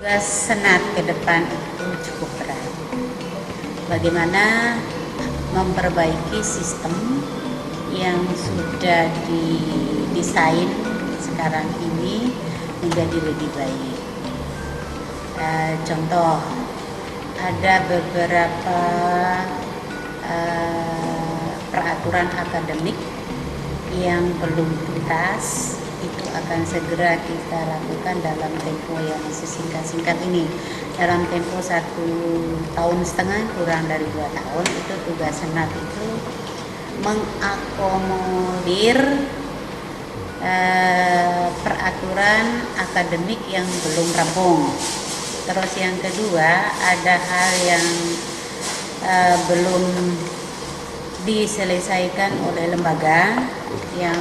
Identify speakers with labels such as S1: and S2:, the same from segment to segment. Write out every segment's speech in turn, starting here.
S1: Tugas Senat ke depan itu cukup berat. Bagaimana memperbaiki sistem yang sudah didesain sekarang ini menjadi lebih baik. Contoh, ada beberapa peraturan akademik yang belum tuntas, itu akan segera kita lakukan dalam tempo yang sesingkat-singkat ini. Dalam tempo 1,5 tahun, kurang dari 2 tahun, itu tugas Senat itu mengakomodir peraturan akademik yang belum rampung. Terus yang kedua, ada hal yang belum diselesaikan oleh lembaga yang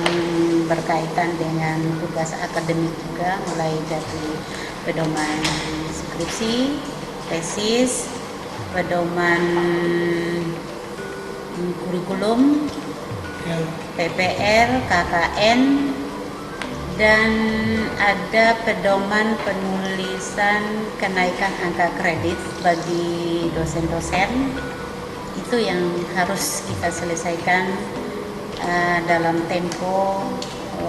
S1: berkaitan dengan tugas akademik juga, mulai dari pedoman skripsi, tesis, pedoman kurikulum, PPR, KKN, dan ada pedoman penulisan kenaikan angka kredit bagi dosen-dosen. Itu yang harus kita selesaikan dalam tempo 2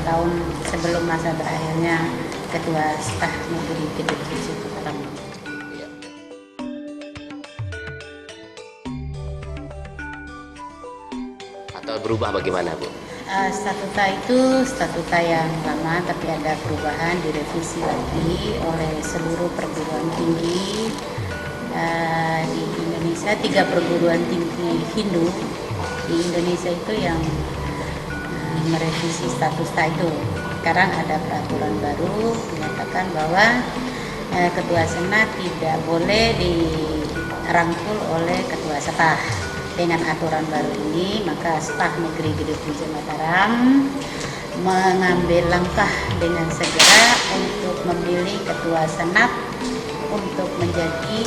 S1: tahun sebelum masa berakhirnya Ketua Staf Negeri ke-7 pertama.
S2: Atau berubah bagaimana, Bu?
S1: Statuta itu statuta yang lama, tapi ada perubahan, direvisi lagi oleh seluruh perguruan tinggi di Indonesia. 3 perguruan tinggi Hindu di Indonesia itu yang merevisi statuta itu. Sekarang ada peraturan baru menyatakan bahwa Ketua Senat tidak boleh dirangkul oleh Ketua Staf. Dengan aturan baru ini, maka Staf Negeri Gede Mataram mengambil langkah dengan segera untuk memilih Ketua Senat untuk menjadi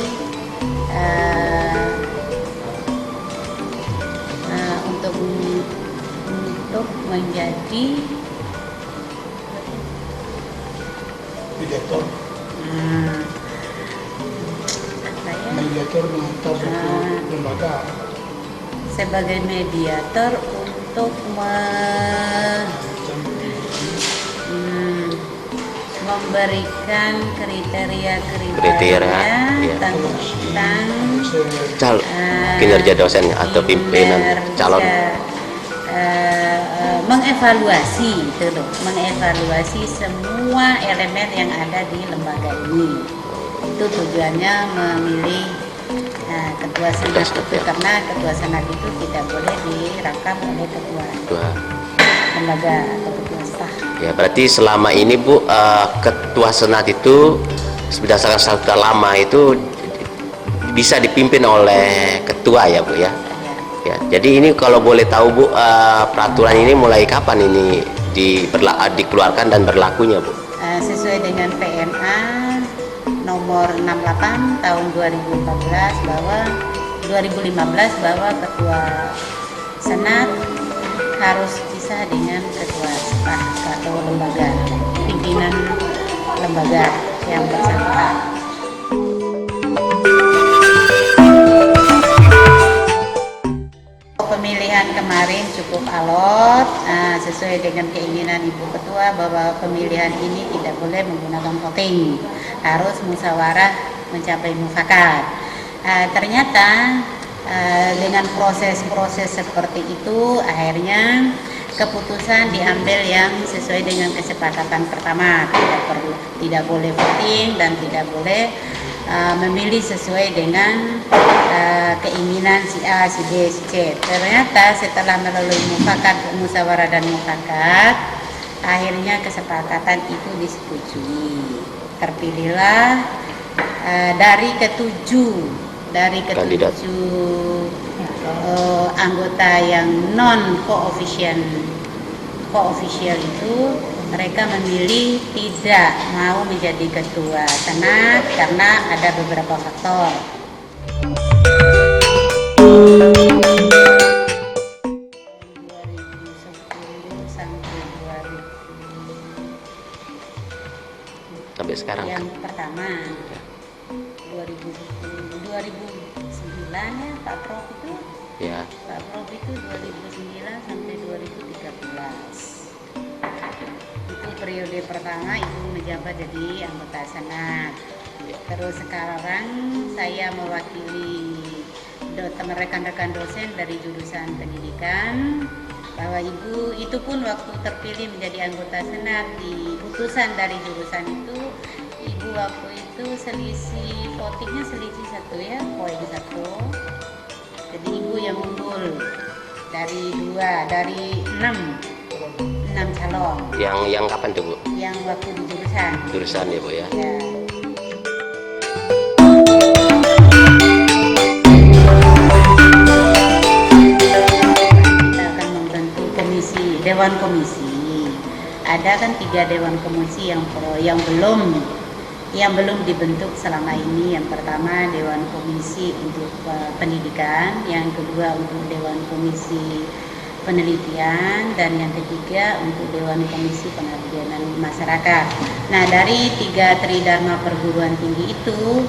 S1: untuk menjadi
S3: mediator, mediator mengantar satu lembaga.
S1: Sebagai mediator untuk memberikan kriteria tentang
S2: kinerja dosen atau pimpinan calon,
S1: mengevaluasi semua elemen yang ada di lembaga ini. Itu tujuannya memilih Ketua Senat itu, karena Ketua Senat itu tidak boleh dirangkap oleh ketua lembaga atau ketua staf.
S2: Ya, berarti selama ini, Bu, Ketua Senat itu berdasarkan statuta lama itu bisa dipimpin oleh ketua ya, Bu ya? Ya, jadi ini kalau boleh tahu, Bu, peraturan ini mulai kapan ini dikeluarkan dan berlakunya, Bu?
S1: Sesuai dengan PMA nomor 68 tahun 2015 bahwa Ketua Senat harus pisah dengan Ketua Staf atau lembaga, pimpinan lembaga yang bersangkutan. Pemilihan kemarin cukup alot, sesuai dengan keinginan Ibu Ketua bahwa pemilihan ini tidak boleh menggunakan voting, harus musyawarah mencapai mufakat. Ternyata dengan proses-proses seperti itu, akhirnya keputusan diambil yang sesuai dengan kesepakatan pertama, tidak boleh voting dan tidak boleh memilih sesuai dengan keinginan si A, si B, si C. Ternyata setelah melalui musyawarah dan mufakat, akhirnya kesepakatan itu disetujui. Terpilihlah dari ketujuh anggota yang non co-official itu, mereka memilih tidak mau menjadi ketua Senat karena ada beberapa faktor.
S2: sampai sekarang?
S1: Yang pertama 2009 ya Pak Prof itu.
S2: Ya.
S1: Pak Prof itu 2009 sampai 2013. Itu periode pertama Ibu menjabat jadi anggota Senat. Terus sekarang saya mewakili rekan-rekan dosen dari jurusan pendidikan, bahwa Ibu itu pun waktu terpilih menjadi anggota Senat di utusan dari jurusan itu, Ibu waktu itu selisih votingnya selisih 1 ya, poin 1. Jadi Ibu yang unggul dari 6 calon.
S2: Yang kapan tuh Bu?
S1: Yang waktu di jurusan.
S2: Jurusan ya Bu ya.
S1: Ya. Dewan komisi, ada kan 3 dewan komisi yang belum dibentuk selama ini. Yang pertama dewan komisi untuk pendidikan, yang kedua untuk dewan komisi penelitian, dan yang ketiga untuk dewan komisi pengabdian masyarakat. Nah, dari 3 tridharma perguruan tinggi itu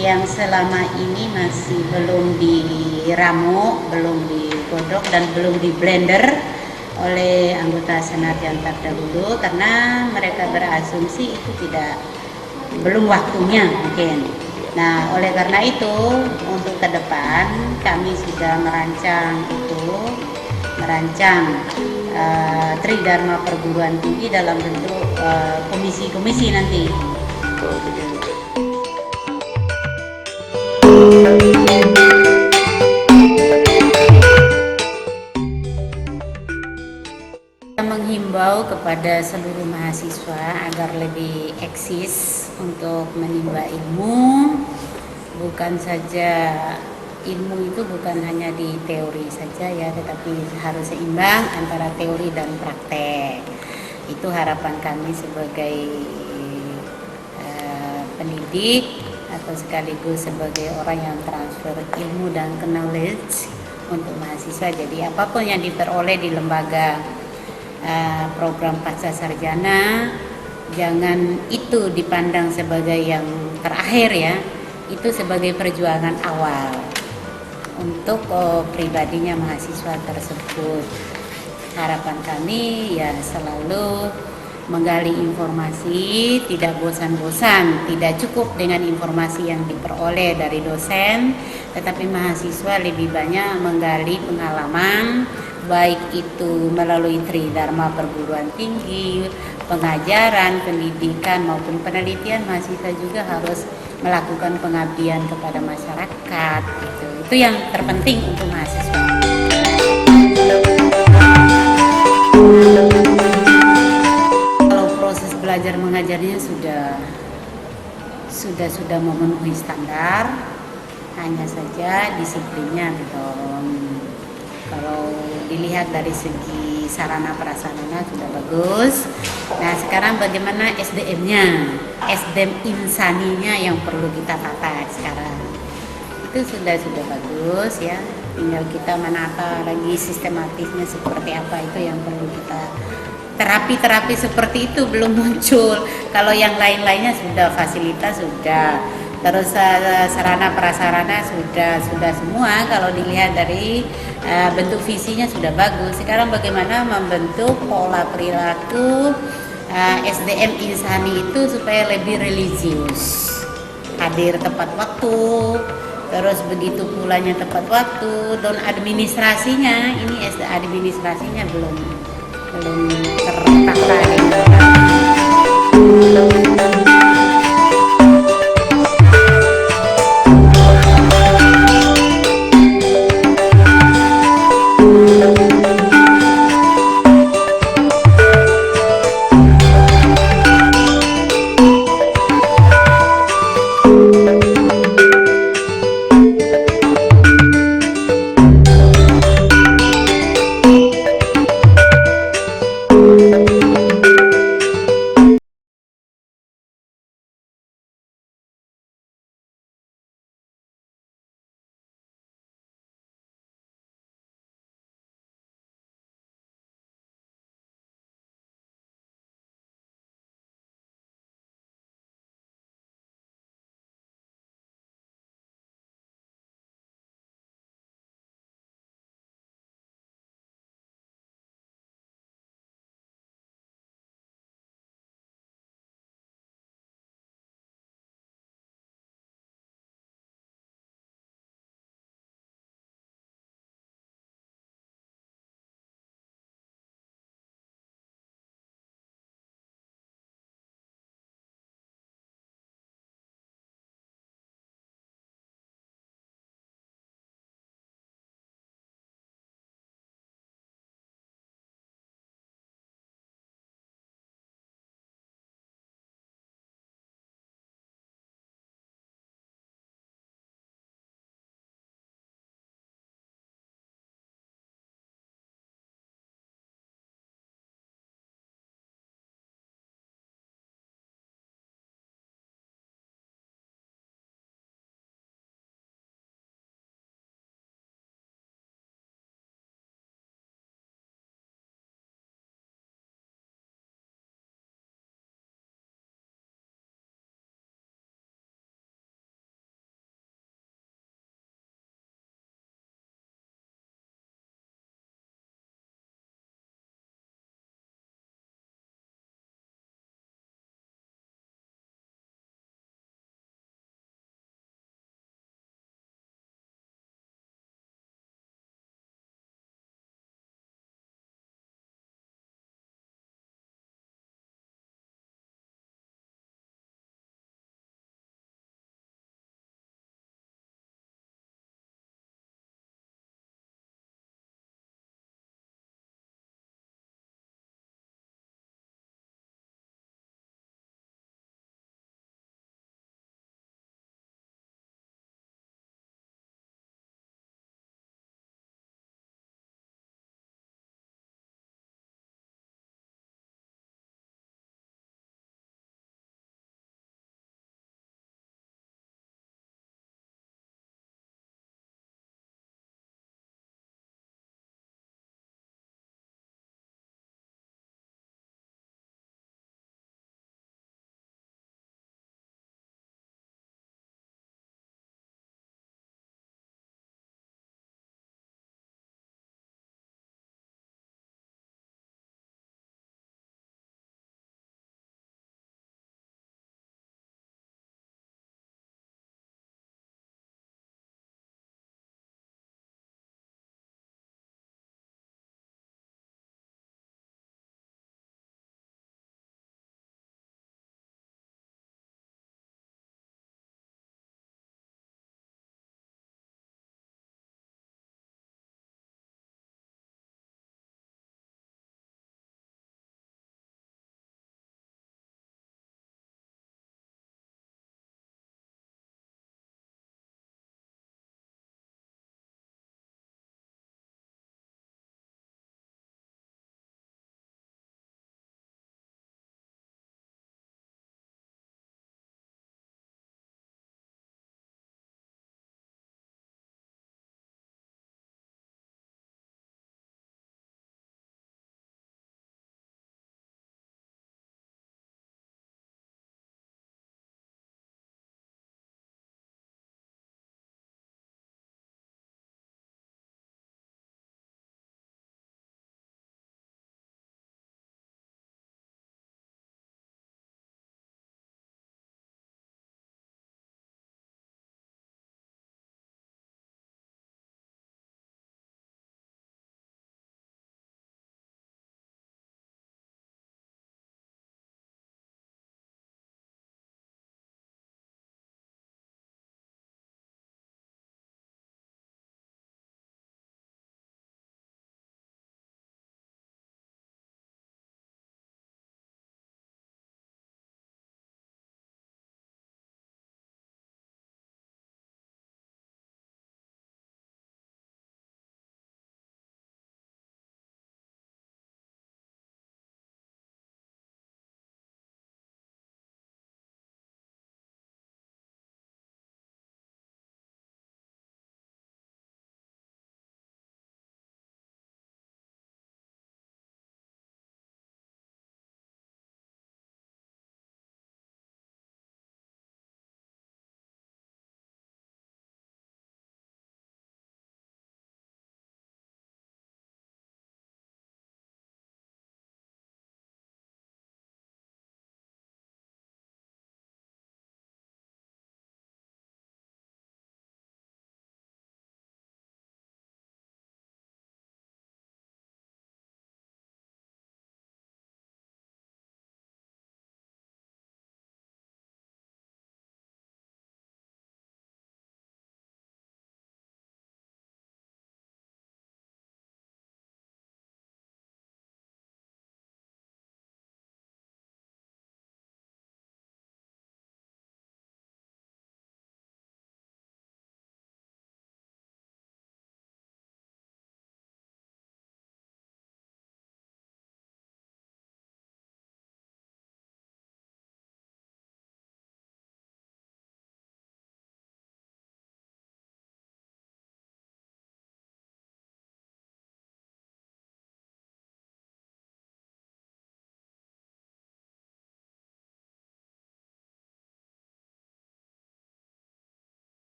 S1: yang selama ini masih belum diramu, belum digodok dan belum di blender oleh anggota Senat yang terdahulu, karena mereka berasumsi itu belum waktunya mungkin. Nah, oleh karena itu untuk ke depan kami sudah merancang tridharma perguruan tinggi dalam bentuk komisi-komisi nanti. Menghimbau kepada seluruh mahasiswa agar lebih eksis untuk menimba ilmu. Bukan saja ilmu itu bukan hanya di teori saja ya, tetapi harus seimbang antara teori dan praktek. Itu harapan kami sebagai pendidik atau sekaligus sebagai orang yang transfer ilmu dan knowledge untuk mahasiswa. Jadi apapun yang diperoleh di lembaga program pasca sarjana, jangan itu dipandang sebagai yang terakhir ya, itu sebagai perjuangan awal untuk pribadinya mahasiswa tersebut. Harapan kami ya selalu menggali informasi, tidak bosan-bosan, tidak cukup dengan informasi yang diperoleh dari dosen, tetapi mahasiswa lebih banyak menggali pengalaman, baik itu melalui tridharma perguruan tinggi, pengajaran, pendidikan maupun penelitian. Mahasiswa juga harus melakukan pengabdian kepada masyarakat. Itu yang terpenting untuk mahasiswa. Kalau proses belajar mengajarnya sudah memenuhi standar, hanya saja disiplinnya belum. Kalau dilihat dari segi sarana prasarana sudah bagus. Nah, sekarang bagaimana SDM-nya, SDM insaninya yang perlu kita tata sekarang. Itu sudah bagus ya. Tinggal kita menata lagi sistematisnya seperti apa, itu yang perlu kita. Terapi-terapi seperti itu belum muncul. Kalau yang lain-lainnya sudah, fasilitas sudah. Terus sarana prasarana sudah semua. Kalau dilihat dari bentuk visinya sudah bagus. Sekarang bagaimana membentuk pola perilaku SDM insani itu supaya lebih religius, hadir tepat waktu, terus begitu pulanya tepat waktu, dan administrasinya ini administrasinya belum tertata.